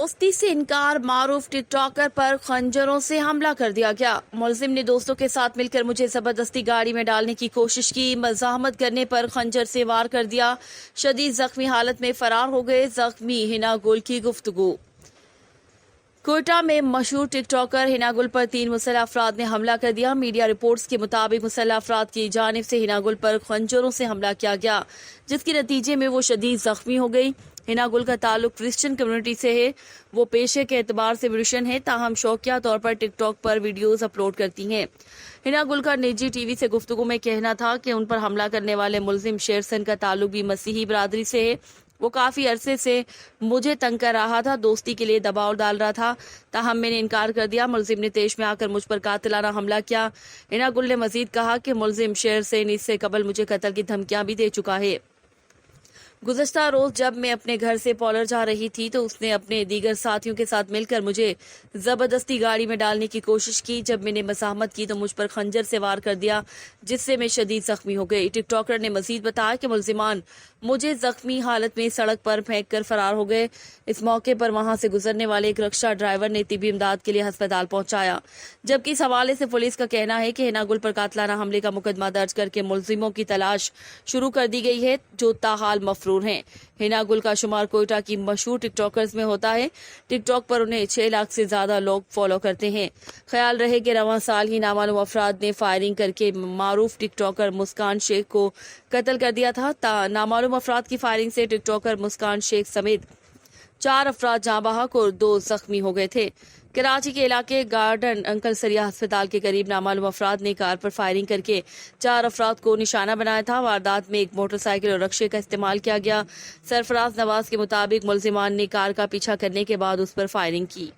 दोस्ती से इनकार, मारूफ टिकटॉकर पर खंजरों से हमला कर दिया गया। मुलजिम ने दोस्तों के साथ मिलकर मुझे जबरदस्ती गाड़ी में डालने की कोशिश की। मज़ाहमत करने पर खंजर से वार कर दिया। शदीद जख्मी हालत में फरार हो गए। जख्मी हिना गुल की गुफ्तगू। कोयटा में मशहूर टिकटॉकर हिना गुल पर 3 मुसल्लह अफराद ने हमला कर दिया। मीडिया रिपोर्ट्स के मुताबिक मुसल्लह अफराद की जानिब से हिना गुल पर खंजरों से हमला किया गया, जिसके नतीजे में वो शदीद जख्मी हो गई। हिना गुल का ताल्लुक क्रिश्चियन कम्युनिटी से है। वो पेशे के एतबार से म्यूजिशियन है, ताहम शौकिया तौर पर टिकटॉक पर वीडियोस अपलोड करती हैं। हिना गुल का निजी टीवी से गुफ्तगू में कहना था कि उन पर हमला करने वाले मुलजिम शेरसन का ताल्लुक भी मसीही बरादरी से है। वो काफी अरसे से मुझे तंग कर रहा था, दोस्ती के लिए दबाव डाल रहा था, ताहम मैंने इनकार कर दिया। मुलजिम ने तेज में आकर मुझ पर कातिलाना हमला किया। हिना गुल ने मजीद कहा कि मुलजिम शेरसन इससे कबल मुझे कत्ल की धमकियां भी दे चुका है। गुज़श्ता रोज जब मैं अपने घर से पॉलर जा रही थी तो उसने अपने दीगर साथियों के साथ मिलकर मुझे जबरदस्ती गाड़ी में डालने की कोशिश की। जब मैंने मज़ाहमत की तो मुझ पर खंजर से वार कर दिया, जिससे मैं शदीद जख्मी हो गई। टिकटॉकर ने मजीद बताया कि मुलजिमान मुझे जख्मी हालत में सड़क पर फेंक कर फरार हो गए। इस मौके पर वहां से गुजरने वाले एक रिक्शा ड्राइवर ने तिबी इमदाद के लिए अस्पताल पहुंचाया, जबकि इस हवाले से पुलिस का कहना है कि हिना गुल पर कातलाना हमले का मुकदमा दर्ज करके मुलजिमों की तलाश शुरू कर दी गई है, जो ताहाल मफरूर हैं। हिना गुल का शुमार कोयटा की मशहूर टिकटॉकर्स में होता है। टिकटॉक पर उन्हें 6 लाख से ज्यादा लोग फॉलो करते हैं। ख्याल रहे कि रवां साल ही नामालूम अफराद ने फायरिंग करके मारूफ टिकटॉकर मुस्कान शेख को कत्ल कर दिया था। नामालूम अफराद की फायरिंग से टिकटॉकर मुस्कान शेख समेत 4 अफराद जाँ बहक और 2 जख्मी हो गए थे। कराची के इलाके गार्डन अंकल सरिया अस्पताल के करीब नामालूम अफराद ने कार पर फायरिंग करके 4 अफराद को निशाना बनाया था। वारदात में एक मोटरसाइकिल और रक्शे का इस्तेमाल किया गया। सरफराज नवाज के मुताबिक मुलजिमान ने कार का पीछा करने के बाद उस पर फायरिंग की।